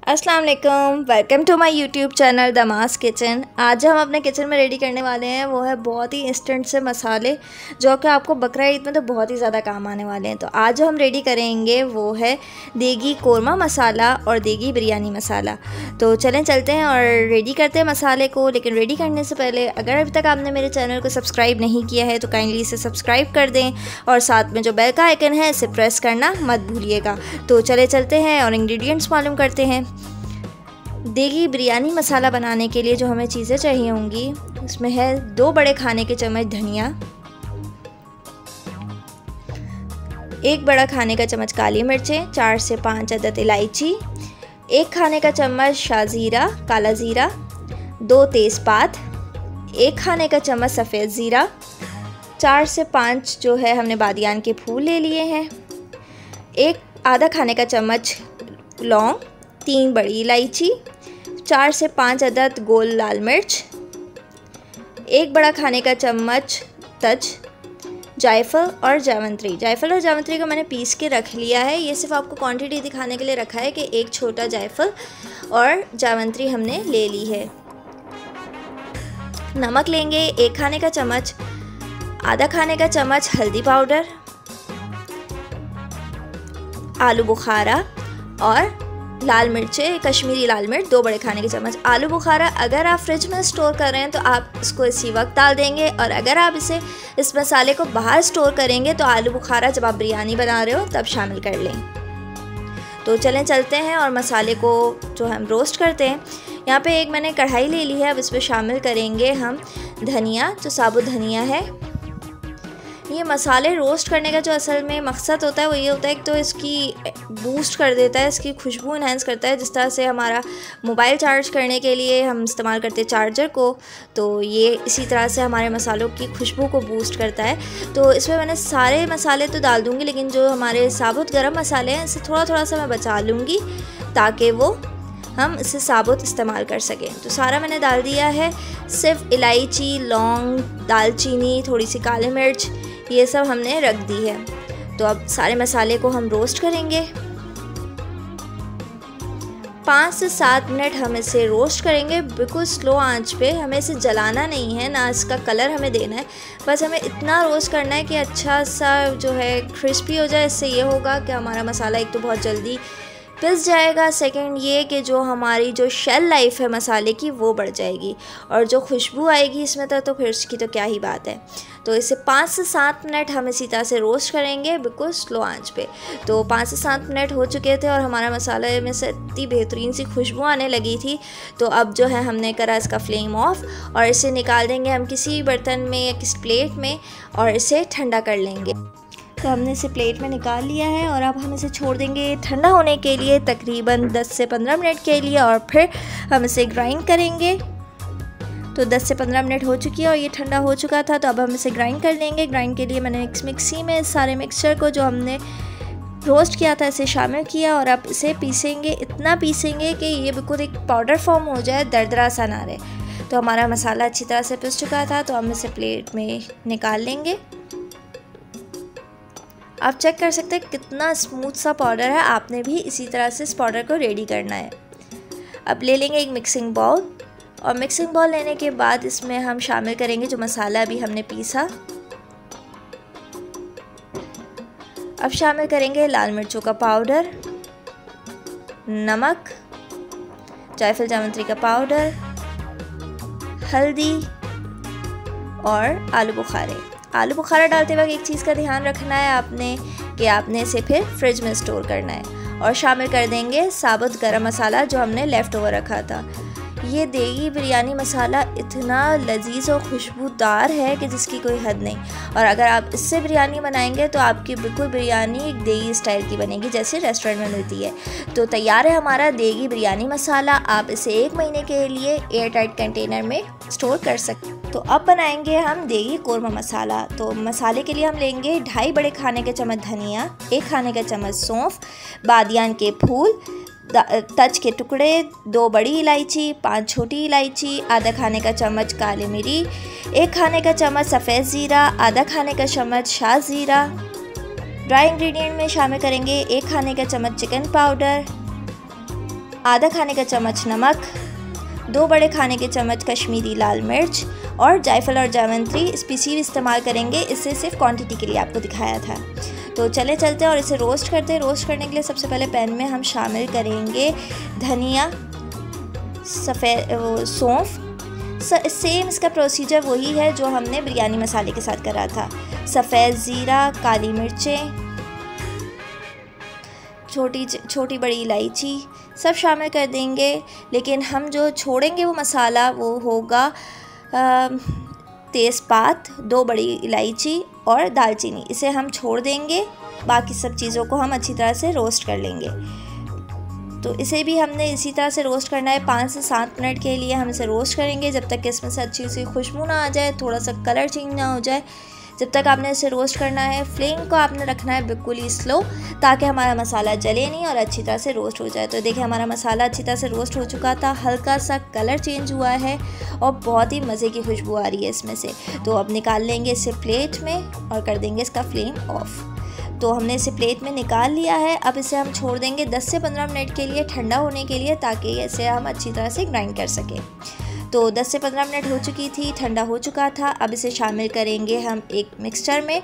अस्सलाम वालेकुम, welcome to my YouTube channel Damas kitchen. आज हम अपने किचन में रेडी करने वाले हैं वो है बहुत ही इंस्टेंट से मसाले जो कि आपको बकरा ईद में तो बहुत ही ज़्यादा काम आने वाले हैं। तो आज जो हम रेडी करेंगे वो है देगी कोरमा मसाला और देगी बिरयानी मसाला। तो चलें चलते हैं और रेडी करते हैं मसाले को। लेकिन रेडी करने से पहले अगर अभी तक आपने मेरे चैनल को सब्सक्राइब नहीं किया है तो काइंडली इसे सब्सक्राइब कर दें और साथ में जो बेल का आइकन है इसे प्रेस करना मत भूलिएगा। तो चले चलते हैं और इंग्रेडिएंट्स मालूम करते हैं। देगी बिरयानी मसाला बनाने के लिए जो हमें चीज़ें चाहिए होंगी उसमें है 2 बड़े खाने के चम्मच धनिया, 1 बड़ा खाने का चम्मच काली मिर्चें, 4 से 5 अदद इलायची, 1 खाने का चम्मच शाज़ीरा काला ज़ीरा, 2 तेज़पात, 1 खाने का चम्मच सफ़ेद ज़ीरा, 4 से 5 जो है हमने बादियान के फूल ले लिए हैं, 1 आधा खाने का चम्मच लौंग, 3 बड़ी इलायची, 4 से 5 अदद गोल लाल मिर्च, 1 बड़ा खाने का चम्मच तज, जायफल और जावित्री। जायफल और जावित्री को मैंने पीस के रख लिया है। ये सिर्फ आपको क्वांटिटी दिखाने के लिए रखा है कि 1 छोटा जायफल और जावित्री हमने ले ली है। नमक लेंगे 1 खाने का चम्मच, आधा खाने का चम्मच हल्दी पाउडर, आलू बुखारा और लाल मिर्चें कश्मीरी लाल मिर्च 2 बड़े खाने के चम्मच। आलू बुखारा अगर आप फ्रिज में स्टोर कर रहे हैं तो आप इसको इसी वक्त डाल देंगे, और अगर आप इस मसाले को बाहर स्टोर करेंगे तो आलू बुखारा जब आप बिरयानी बना रहे हो तब शामिल कर लें। तो चलें चलते हैं और मसाले को जो हम रोस्ट करते हैं। यहाँ पे एक मैंने कढ़ाई ले ली है। अब इसमें शामिल करेंगे हम धनिया, जो साबुत धनिया है। ये मसाले रोस्ट करने का जो असल में मकसद होता है वो ये होता है कि तो इसकी बूस्ट कर देता है, इसकी खुशबू इन्हेंस करता है। जिस तरह से हमारा मोबाइल चार्ज करने के लिए हम इस्तेमाल करते हैं चार्जर को, तो ये इसी तरह से हमारे मसालों की खुशबू को बूस्ट करता है। तो इसमें मैंने सारे मसाले तो डाल दूँगी, लेकिन जो हमारे साबुत गरम मसाले हैं इसे थोड़ा थोड़ा सा मैं बचा लूँगी ताकि वो हम इसे साबुत इस्तेमाल कर सकें। तो सारा मैंने डाल दिया है। सिर्फ इलायची, लौंग, दालचीनी, थोड़ी सी काली मिर्च, ये सब हमने रख दी है। तो अब सारे मसाले को हम रोस्ट करेंगे। 5 से 7 मिनट हम इसे रोस्ट करेंगे, बिल्कुल स्लो आंच पे। हमें इसे जलाना नहीं है, ना इसका कलर हमें देना है, बस हमें इतना रोस्ट करना है कि अच्छा सा जो है क्रिस्पी हो जाए। इससे ये होगा कि हमारा मसाला एक तो बहुत जल्दी पिस जाएगा, सेकंड ये कि जो हमारी जो शेल लाइफ है मसाले की वो बढ़ जाएगी, और जो खुशबू आएगी इसमें तो फिर उसकी तो क्या ही बात है। तो इसे 5 से 7 मिनट हम इसी तरह से रोस्ट करेंगे, बिल्कुल स्लो आंच पे। तो 5 से 7 मिनट हो चुके थे और हमारा मसाले में से इतनी बेहतरीन सी खुशबू आने लगी थी। तो अब जो है हमने करा इसका फ्लेम ऑफ और इसे निकाल देंगे हम किसी बर्तन में या किसी प्लेट में, और इसे ठंडा कर लेंगे। तो हमने इसे प्लेट में निकाल लिया है और अब हम इसे छोड़ देंगे ठंडा होने के लिए तकरीबन 10 से 15 मिनट के लिए, और फिर हम इसे ग्राइंड करेंगे। तो 10 से 15 मिनट हो चुकी है और ये ठंडा हो चुका था। तो अब हम इसे ग्राइंड कर लेंगे। ग्राइंड के लिए मैंने मिक्सी में सारे मिक्सचर को जो हमने रोस्ट किया था इसे शामिल किया, और अब इसे पीसेंगे। इतना पीसेंगे कि ये बिल्कुल एक पाउडर फॉर्म हो जाए, दरदरा सा ना रहे। तो हमारा मसाला अच्छी तरह से पिस चुका था, तो हम इसे प्लेट में निकाल लेंगे। आप चेक कर सकते हैं कितना स्मूथ सा पाउडर है। आपने भी इसी तरह से इस पाउडर को रेडी करना है। अब ले लेंगे एक मिक्सिंग बाउल, और मिक्सिंग बाउल लेने के बाद इसमें हम शामिल करेंगे जो मसाला अभी हमने पीसा। अब शामिल करेंगे लाल मिर्चों का पाउडर, नमक, जायफल जावित्री का पाउडर, हल्दी और आलू बुखारे। आलू बुखारा डालते वक्त एक चीज़ का ध्यान रखना है आपने कि आपने इसे फिर फ्रिज में स्टोर करना है। और शामिल कर देंगे साबुत गरम मसाला जो हमने लेफ़्ट ओवर रखा था। ये देगी बिरयानी मसाला इतना लजीज और खुशबूदार है कि जिसकी कोई हद नहीं, और अगर आप इससे बिरयानी बनाएंगे तो आपकी बिल्कुल बिरयानी एक देगी स्टाइल की बनेगी जैसे रेस्टोरेंट में मिलती है। तो तैयार है हमारा देगी बिरयानी मसाला। आप इसे 1 महीने के लिए एयर टाइट कंटेनर में स्टोर कर सकते हैं। तो अब बनाएंगे हम देगी कोरमा मसाला। तो मसाले के लिए हम लेंगे 2.5 बड़े खाने के चम्मच धनिया, 1 खाने का चम्मच सौंफ, बादियान के फूल, तज के टुकड़े, 2 बड़ी इलायची, 5 छोटी इलायची, आधा खाने का चम्मच काली मिरी, 1 खाने का चम्मच सफ़ेद ज़ीरा, आधा खाने का चम्मच शाह ज़ीरा। ड्राई इंग्रेडिएंट में शामिल करेंगे 1 खाने का चम्मच चिकन पाउडर, आधा खाने का चम्मच नमक, 2 बड़े खाने के चम्मच कश्मीरी लाल मिर्च और जायफल और जावित्री स्पीसी इस्तेमाल करेंगे, इसे सिर्फ क्वांटिटी के लिए आपको दिखाया था। तो चले चलते हैं और इसे रोस्ट करते हैं। रोस्ट करने के लिए सबसे पहले पैन में हम शामिल करेंगे धनिया, सफ़ेद सौंफ। सेम इसका प्रोसीजर वही है जो हमने बिरयानी मसाले के साथ करा था। सफ़ेद ज़ीरा, काली मिर्चें, छोटी बड़ी इलायची सब शामिल कर देंगे। लेकिन हम जो छोड़ेंगे वो मसाला वो होगा तेज़पात, 2 बड़ी इलायची और दालचीनी, इसे हम छोड़ देंगे। बाकी सब चीज़ों को हम अच्छी तरह से रोस्ट कर लेंगे। तो इसे भी हमने इसी तरह से रोस्ट करना है। 5 से 7 मिनट के लिए हम इसे रोस्ट करेंगे, जब तक कि इसमें से अच्छी सी खुशबू ना आ जाए, थोड़ा सा कलर चेंज ना हो जाए, जब तक आपने इसे रोस्ट करना है। फ्लेम को आपने रखना है बिल्कुल ही स्लो, ताकि हमारा मसाला जले नहीं और अच्छी तरह से रोस्ट हो जाए। तो देखिए हमारा मसाला अच्छी तरह से रोस्ट हो चुका था, हल्का सा कलर चेंज हुआ है और बहुत ही मज़े की खुशबू आ रही है इसमें से। तो अब निकाल लेंगे इसे प्लेट में और कर देंगे इसका फ्लेम ऑफ। तो हमने इसे प्लेट में निकाल लिया है। अब इसे हम छोड़ देंगे 10 से 15 मिनट के लिए ठंडा होने के लिए, ताकि इसे हम अच्छी तरह से ग्राइंड कर सकें। तो 10 से 15 मिनट हो चुकी थी, ठंडा हो चुका था। अब इसे शामिल करेंगे हम एक मिक्सचर में।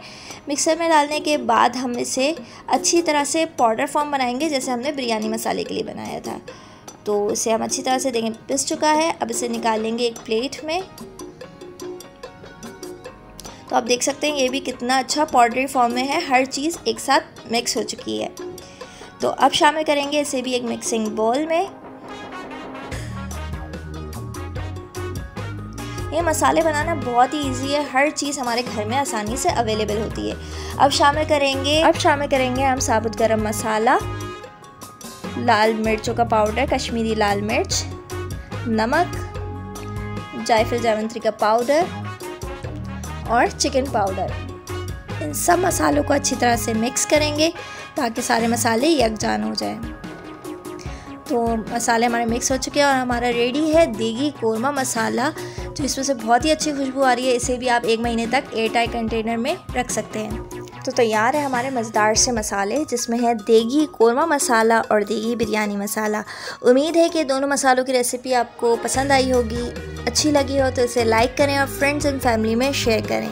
मिक्सर में डालने के बाद हम इसे अच्छी तरह से पाउडर फॉर्म बनाएंगे, जैसे हमने बिरयानी मसाले के लिए बनाया था। तो इसे हम अच्छी तरह से देखें पिस चुका है। अब इसे निकाल लेंगे एक प्लेट में। तो आप देख सकते हैं ये भी कितना अच्छा पाउडरी फॉर्म में है, हर चीज़ एक साथ मिक्स हो चुकी है। तो अब शामिल करेंगे इसे भी एक मिक्सिंग बाउल में। ये मसाले बनाना बहुत ही इजी है, हर चीज़ हमारे घर में आसानी से अवेलेबल होती है। अब शामिल करेंगे हम साबुत गरम मसाला, लाल मिर्चों का पाउडर, कश्मीरी लाल मिर्च, नमक, जायफल जावित्री का पाउडर और चिकन पाउडर। इन सब मसालों को अच्छी तरह से मिक्स करेंगे ताकि सारे मसाले यकजान हो जाए। तो मसाले हमारे मिक्स हो चुके हैं और हमारा रेडी है देगी कोरमा मसाला, तो इसमें से बहुत ही अच्छी खुशबू आ रही है। इसे भी आप 1 महीने तक एयर टाइट कंटेनर में रख सकते हैं। तो तैयार है हमारे मज़ेदार से मसाले, जिसमें है देगी कोरमा मसाला और देगी बिरयानी मसाला। उम्मीद है कि दोनों मसालों की रेसिपी आपको पसंद आई होगी। अच्छी लगी हो तो इसे लाइक करें और फ्रेंड्स एंड फैमिली में शेयर करें।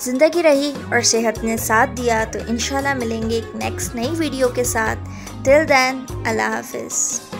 ज़िंदगी रही और सेहत ने साथ दिया तो इंशाल्लाह मिलेंगे एक नेक्स्ट नई वीडियो के साथ। टिल देन अल्लाह हाफिज़।